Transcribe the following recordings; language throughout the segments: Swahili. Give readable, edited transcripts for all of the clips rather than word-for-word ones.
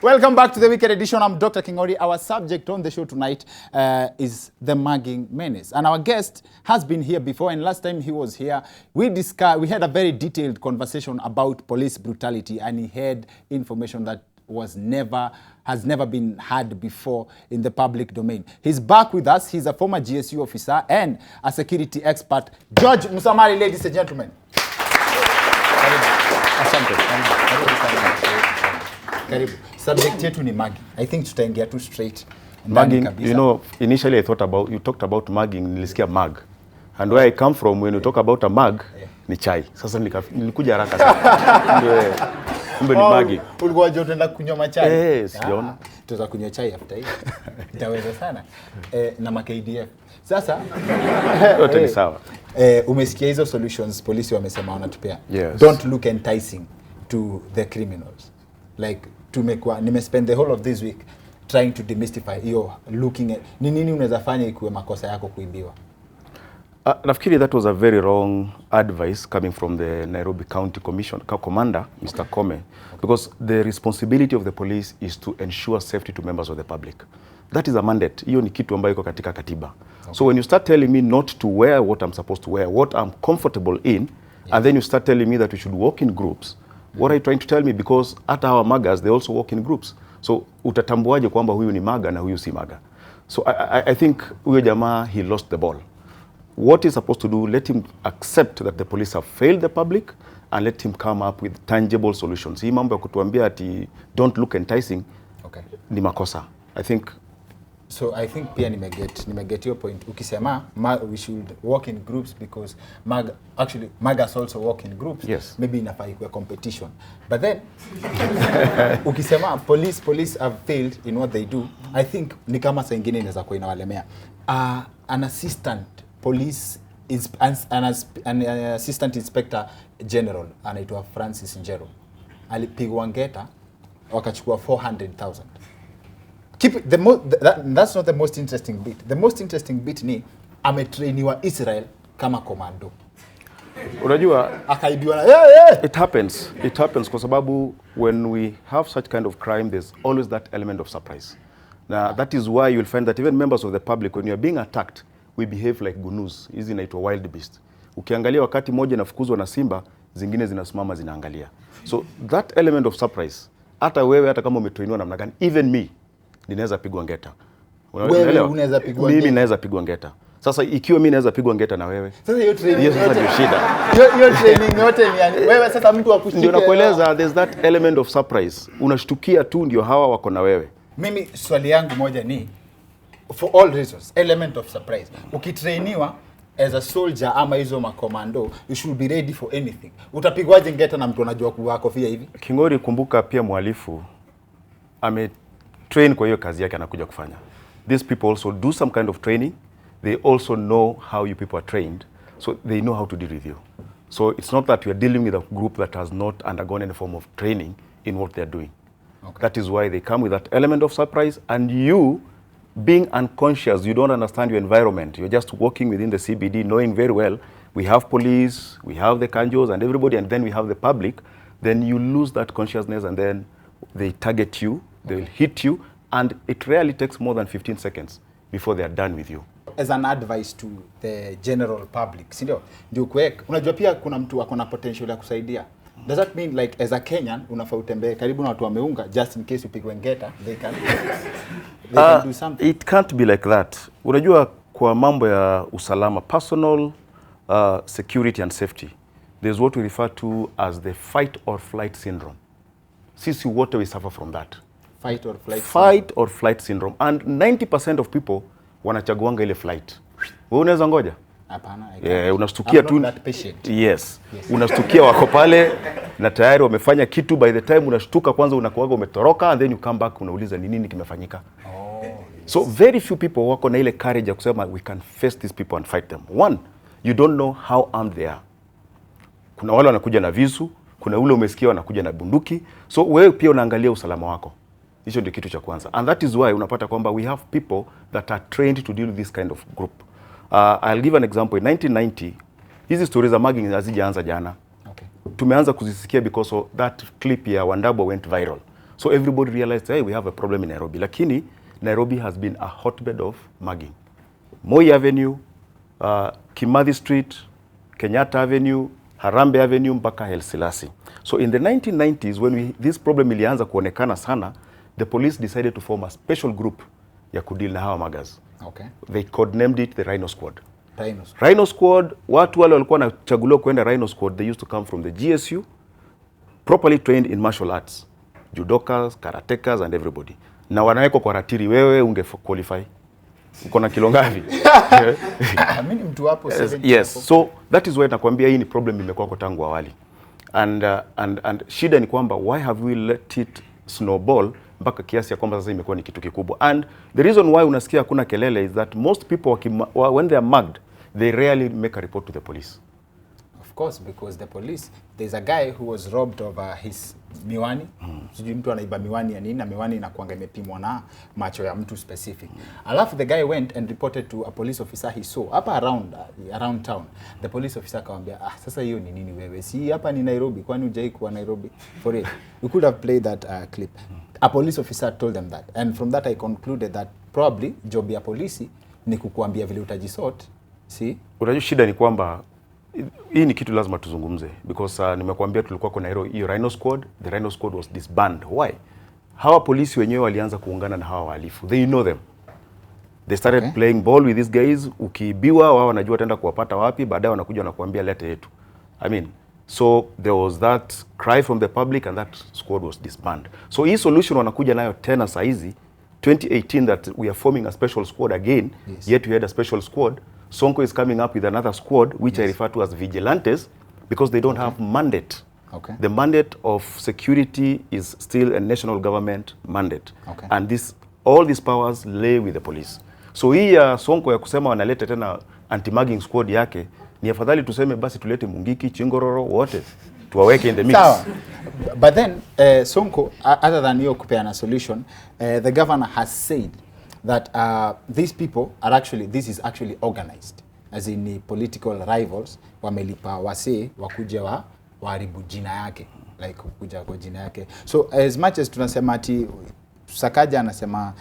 Welcome back to the weekend edition. I'm Dr. Kingori. Our subject on the show tonight is the mugging menace. And our guest has been here before, and last time he was here, we had a very detailed conversation about police brutality, and he had information that has never been had before in the public domain. He's back with us. He's a former GSU officer and a security expert. George Musamali, ladies and gentlemen. Karibu. Subject yetu ni mugging. I think tutaingia tu straight. Mugging, you know, initially I thought about, you talked about mugging, nilisikia mug. And where I come from, when you talk about a mug, ni chai. Sasa nilikuja haraka sana. Kumbe ni mugging. Ulikuwa unataka kunywa chai? Sijaona. Tutaweza kunywa chai after hii. Itaweza sana. Na KDF. Sasa yote ni sawa. Umesikia hizo solutions polisi wamesema wanatupea. Yes. Don't look enticing to the criminals. Like nimespend the whole of this week trying to demystify looking at nini unaweza fanya ikuwe makosa yako kuibiwa. Nafikiri that was a very wrong advice coming from the Nairobi County Commander, Mr. Kome, because the responsibility of the police is to ensure safety to members of the public. That is a mandate. Hiyo ni kitu ambayo iko katika katiba. Okay. So when you start telling me not to wear what I'm supposed to wear, what I'm comfortable in, yes, and then you start telling me that we should walk in groups, what are you trying to tell me? Because hata our magas, they also walk in groups. So utatambuaje kwamba huyu ni maga na huyu si maga? So I think huyo jamaa, he lost the ball. What he's supposed to do, let him accept that the police have failed the public and let him come up with tangible solutions. Hii mambo ya kutuambia ati don't look enticing, okay, ni makosa. So I think pia nimeget your point. Ukisema we should walk in groups because magas also walk in groups. Yes. Maybe inafaa ikuwe competition. But then ukisema police have failed in what they do, I think ni kama saa ingine inaweza kuwa inawalemea. An assistant police is an assistant inspector general anaitwa Francis Njero. Alipigwa ngeta wakachukua 400,000. Keep it, that's not the most interesting bit. The most interesting bit ni ametrainiwa Israel kama commando. Unajua akaibiwa It happens kwa sababu when we have such kind of crime, there's always that element of surprise. Now that is why you'll find that even members of the public, when you are being attacked, we behave like gunus. Hizi inaitwa wild beast. Ukiangalia wakati moja nafukuzwa na simba, zingine zinasimama zinaangalia. So that element of surprise, hata wewe hata kama umetrainiwa namna gani, even me ninaweza pigwa ngeta. Wewe unaweza pigwa ngeta. Mimi naweza pigwa ngeta. Sasa ikiwa mimi naweza pigwa ngeta na wewe. Sasa hiyo training yote ndio shida. Hiyo training yote ni yani wewe sasa mtu akushike. Ndio nakueleza, there's that element of surprise. Unashtukia tu ndio hawa wako na wewe. Mimi swali yangu moja ni for all reasons, element of surprise. Ukitrainiwa as a soldier ama hizo makomando, you should be ready for anything. Utapigwaje ngeta na mtu anajua kuwa kofia hivi? Kingori, kumbuka pia mhalifu train kwa hiyo kazi yake anakuja kufanya. These people also do some kind of training. They also know how you people are trained. So they know how to deal with you. So it's not that we are dealing with a group that has not undergone any form of training in what they're doing. Okay. That is why they come with that element of surprise, and you being unconscious, you don't understand your environment. You're just walking within the CBD knowing very well we have police, we have the kanjos and everybody, and then we have the public. Then you lose that consciousness and then they target you. They will hit you, and it rarely takes more than 15 seconds before they are done with you. As an advice to the general public, sindio? Ndio kwek, unajua pia kuna mtu akona potential ya kusaidia. Does that mean like as a Kenyan unafaa utembee karibu na watu wameunga just in case upigwe ngeta, they can do something? It can't be like that. Unajua kwa mambo ya usalama, personal security and safety, there's what we refer to as the fight or flight syndrome. Sisi wote we suffer from that. Fight or flight syndrome. And 90% of people wanachaguanga ile flight. Wewe unaweza ngoja? Hapana. Unastukia tu. Yes. Unastukia wako pale na tayari wamefanya kitu, by the time unashtuka kwanza unakuaga umetoroka, and then you come back unauliza ni nini kimefanyika. So very few people wako na ile courage ya kusema we can face these people and fight them. One, you don't know how armed they are. Kuna wale wanakuja na visu, kuna ule umesikia wanakuja na bunduki. So wewe pia unaangalia usalama wako. Hicho ndio kitu cha kwanza. And that is why unapata kwamba we have people that are trained to deal with this kind of group. I'll give an example. In 1990, hizi stories za mugging hazijaanza jana. Okay. Tumeanza kuzisikia because of that clip ya Wandabo went viral. So everybody realized, hey, we have a problem in Nairobi. Lakini Nairobi has been a hotbed of mugging. Moi Avenue, Kimathi Street, Kenyatta Avenue, Harambe Avenue mpaka Haile Selassie. So in the 1990s, when this problem ilianza kuonekana sana, the police decided to form a special group ya kudeal na hawa muggers. Okay. They codenamed it the Rhino Squad. Rhino Squad. Rhino Squad, watu wale walikuwa wanachaguliwa kwenda Rhino Squad, they used to come from the GSU, properly trained in martial arts. Judokas, karatekas and everybody. Na wanawekwa kwa ratiri, wewe unge qualify. Uko na kilo ngapi? Mimi mtu hapo 70. Yes. So that is why nakwambia hii ni problem imekuwa kwa tangu awali. And shida ni kwamba why have we let it snowball mpaka kiasi ya kwamba sasa imekuwa ni kitu kikubwa. And the reason why unasikia hakuna kelele is that most people when they are mugged, they rarely make a report to the police. Of course, because the police, there's a guy who was robbed of his miwani. Sijui mtu anaiba miwani ya nini, na miwani inakuanga imepimwa na macho ya mtu specific. Alafu the guy went and reported to a police officer he saw hapa around town. The police officer akamwambia, sasa hiyo ni nini wewe? Si hapa ni Nairobi, kwani hujai kuwa Nairobi? For it. We could have played that clip. A police officer told them that. And from that I concluded that probably job ya polisi ni kukuambia vile utajisort. Si? Unajua shida ni kwamba hii ni kitu lazima tuzungumze because nimekuambia tulikuwa kwa Nairobi hiyo Rhino Squad. The Rhino Squad was disbanded. Why? Hawa polisi wenyewe walianza kuungana na hawa wahalifu. They know them. They started playing ball with these guys. Ukiibiwa wao wanajua wataenda kuwapata wapi, baadaye wanakuja na kuambia lete yetu. I mean, so there was that cry from the public and that squad was disbanded. So hii solution wanakuja nayo tena saa hizi 2018 that we are forming a special squad again. Yes. Yet we had a special squad. Sonko is coming up with another squad, which I refer to as vigilantes, because they don't have mandate. Okay. The mandate of security is still a national government mandate. Okay. And all these powers lay with the police. So hii ya Sonko ya kusema wanaleta tena anti-mugging squad yake, ni afadhali tuseme basi tulete Mungiki, Chingororo, wote tuwaweke in the mix. Sawa. But then Sonko, other than hiyo kupeana solution, the governor has said that these people are this is actually organized, as in political rivals wamelipa wase wakuja waharibu jina yake, like kuja kwa jina yake. So as much as tunasema ati Sakaja anasema,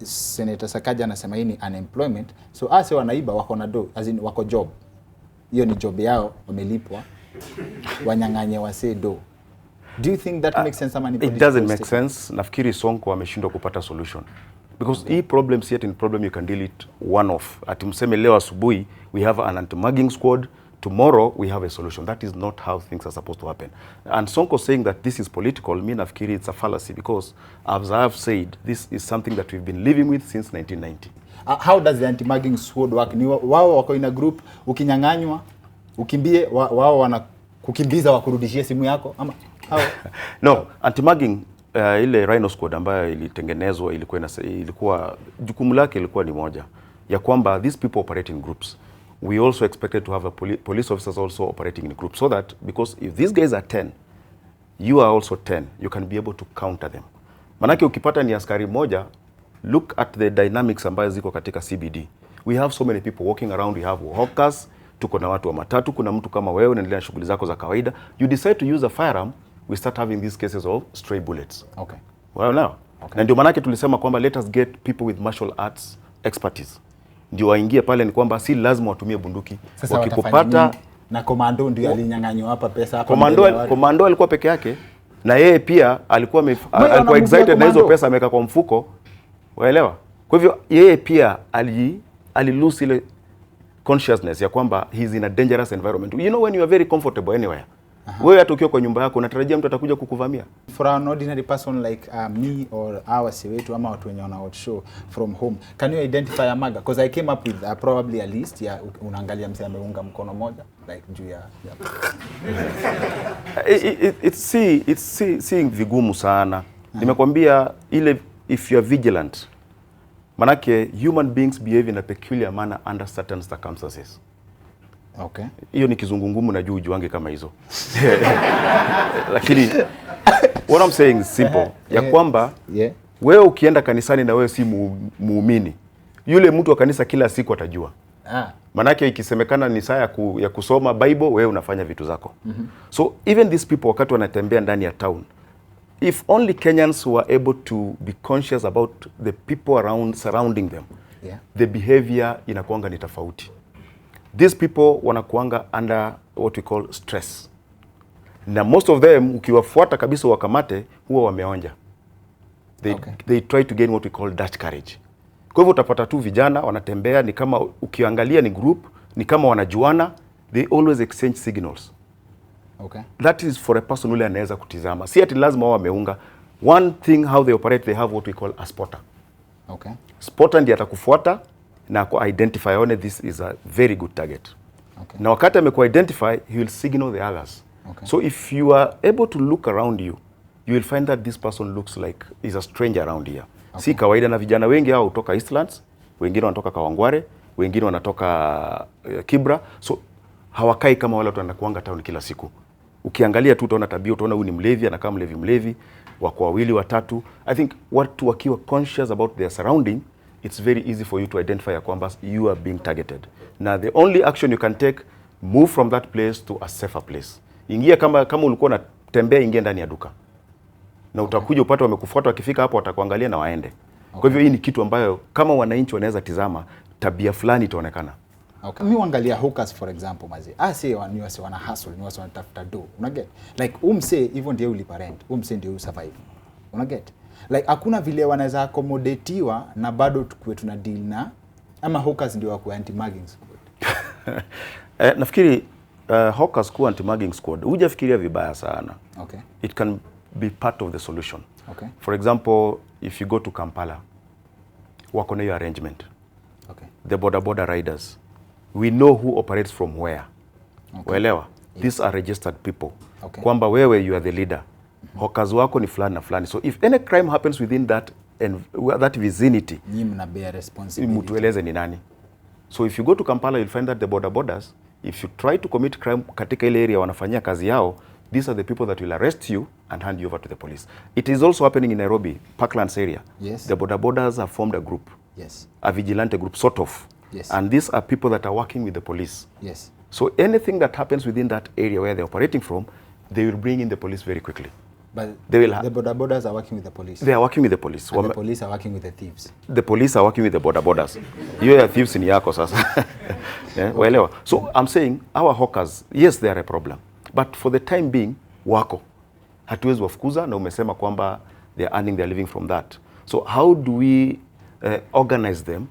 Senator Sakaja anasema hii ni unemployment, so ase wanaiba wako na do, as in wako job, hiyo ni job yao, wamelipwa wanyang'anye wase do. Do you think that makes sense? It doesn't make sense. Nafikiri Sonko ameshindwa kupata solution. Because hii problem si ati ni problem you can deal it one off. Ati mseme leo asubuhi we have an anti-mugging squad, tomorrow we have a solution. That is not how things are supposed to happen. And Sonko saying that this is political, mi nafikiri it's a fallacy because as I have said, this is something that we've been living with since 1990. How does the anti-mugging squad work? Ni wao wako in a group, ukinyang'anywa, ukimbie, wao wana kukimbiza wakurudishie simu yako ama how? No, anti-mugging ile Rhino Squad ambayo ilitengenezwa ilikuwa jukumu lake ilikuwa ni moja ya kwamba these people operate in groups. We also expected to have police officers also operating in groups so that because if these guys are 10, you are also 10, you can be able to counter them. Manake ukipata ni askari moja, look at the dynamics ambayo ziko katika CBD. We have so many people walking around, we have hawkers, tuko na watu wa matatu, kuna mtu kama wewe unaendelea na shughuli zako za kawaida, you decide to use a firearm, we start having these cases of stray bullets. Okay. Well, now. Okay. Na ndio manake tulisema kwamba let us get people with martial arts expertise. Ndio waingie pale, ni kwamba si lazima watumie bunduki. Sasa wakikupata na komando ndio alinyang'anywa hapa pesa hapa. Komando alikuwa peke yake na yeye pia alikuwa excited na hizo pesa ameweka kwa mfuko. Waelewa? Kwa hivyo yeye pia lose ile consciousness ya kwamba he is in a dangerous environment. You know when you are very comfortable anywhere. Wewe hata ukiwa kwa nyumba yako unatarajia mtu atakuja kukuvamia. For an ordinary person like me or our wetu ama watu wenye wana watch show from home, can you identify a mugger? Because I came up with probably a list ya unaangalia msee ameunga mkono moja like juu ya it's vigumu sana. Nimekwambia ile if you are vigilant. Manake human beings behave in a peculiar manner under certain circumstances. Okay. Hiyo ni kizungungumu na juu juange kama hizo. Lakini what I'm saying is simple. Ya kwamba wewe ukienda kanisani na wewe si muumini, yule mtu wa kanisa kila siku atajua. Manake ikisemekana ni saa ya kusoma Bible, wewe unafanya vitu zako. So even these people wakati wanatembea ndani ya town, if only Kenyans were able to be conscious about the people surrounding them, the behavior inakuanga ni tofauti. These people wanakuanga under what we call stress. Na most of them, ukiwafuata kabisa wakamate, huwa wameonja. They try to gain what we call Dutch courage. Kwa hivyo utapata tu vijana wanatembea, ni kama ukiangalia ni group, ni kama wanajuana, they always exchange signals. Okay. That is for a person ule anaweza kutizama. Si ati lazima wao wameunga. One thing how they operate, they have what we call a spotter. Okay. Spotter ndiye atakufuata na ku-identify one this is a very good target. Okay. Na wakati ameku-identify, he will signal the others. Okay. So if you are able to look around you, you will find that this person looks like is a stranger around here. Okay. Si kawaida, na vijana wengi hao kutoka Eastlands, wengine wanatoka Kawangware, wengine wanatoka Kibra. So hawakai kama wale watu wanakuanga town kila siku. Ukiangalia tu utaona tabia, utaona huyu ni mlevi, anakaa mlevi, wako wawili watatu. I think watu wakiwa conscious about their surrounding, it's very easy for you to identify kwamba you are being targeted. Now the only action you can take, move from that place to a safer place. Ingia kama ulikuwa unatembea, ingia ndani ya duka. Na utakuja upate wamekufuata, wakifika hapo watakuangalia na waende. Okay. Kwa hivyo hii ni kitu ambayo kama wananchi wanaweza tizama, tabia fulani itaonekana. Okay. Mimi uangalia hookers for example mazi. Say ni wase wana hustle, ni wase wanatafuta do. Una get? Like umse hivyo ndio ulipa rent. Umse ndio survive. Una get? Like hakuna vile wanaweza accommodatiwa na bado tukue tuna deal na ama hookers ndio wako anti-mugging squad. Nafikiri hawkers kuwa anti-mugging squad, hujafikiria vibaya sana. Okay. It can be part of the solution. Okay. For example, if you go to Kampala, wako na hiyo arrangement. Okay. The border riders, we know who operates from where. Okay. Waelewa? Yes. These are registered people. Okay. Kwamba wewe you are the leader. Hawkers wako ni fulani na fulani. So if any crime happens within that vicinity, nyinyi mna bear responsibility. Mtueleze ni nani. So if you go to Kampala, you'll find that the borders, if you try to commit crime katika ile area wanafanyia kazi yao, these are the people that will arrest you and hand you over to the police. It is also happening in Nairobi, Parklands area. Yes. The borders have formed a group. Yes. A vigilante group, sort of. Yes. And these are people that are working with the police. Yes. So anything that happens within that area where they're operating from, they will bring in the police very quickly. But they will the borders are working with the police. They are working with the police. And the police are working with the thieves. The police are working with the borders. You are thieves ni yako sasa. Yeah, waelewa. So I'm saying our hawkers, yes, they are a problem. But for the time being, wako. Hatuwezi wafukuza, na umesema kwamba they are earning their living from that. So how do we organize them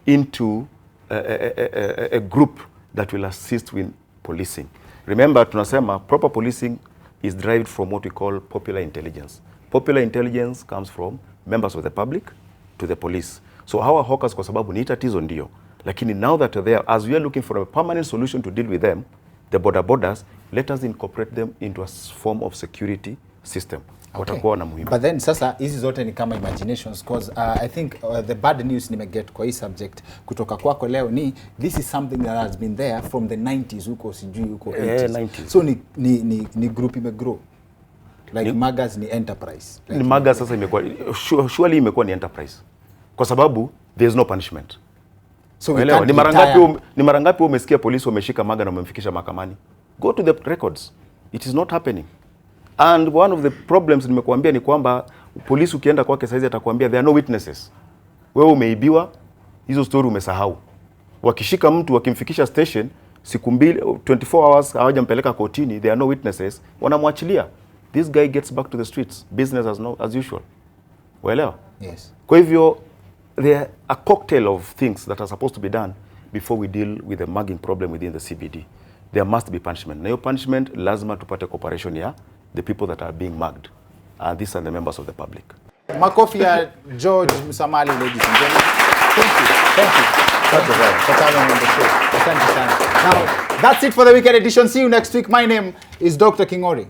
into a group that will assist with policing? Remember, tunasema proper policing is derived from what we call popular intelligence. Popular intelligence comes from members of the public to the police. So our hawkers, kwa sababu ni tatizo ndio, lakini now that they're there, as we are looking for a permanent solution to deal with them, the borders, let us incorporate them into a form of security system. Watakuwa na muhimu. But then sasa hizi zote ni kama imaginations, because I think the bad news nimeget kwa hii subject kutoka kwako leo ni this is something that has been there from the 90s huko sijui huko 80s. 90s. So ni group imegrow. Like Magas ni enterprise. Like ni Magas sasa imekuwa surely imekuwa ni enterprise. Kwa sababu there is no punishment. So ni mara ngapi umesikia polisi wameshika Maga na wamemfikisha mahakamani? Go to the records. It is not happening. And one of the problems nimekuambia ni kwamba polisi ukienda kwake saizi atakwambia there are no witnesses. Wewe umeibiwa, hizo story umesahau. Wakishika mtu wakimfikisha station siku mbili 24 hours hawajampeleka kotini, there are no witnesses, wanamwachilia. This guy gets back to the streets, business as usual. Waelewa? Yes. Kwa hivyo there are a cocktail of things that are supposed to be done before we deal with the mugging problem within the CBD. There must be punishment. Na hiyo punishment lazima tupate cooperation ya the people that are being mugged. These are the members of the public. Makofi ya George Musamali, ladies and gentlemen. Thank you for coming on the show. Asante sana. Now, that's it for the weekend edition. See you next week. My name is Dr. Kingori.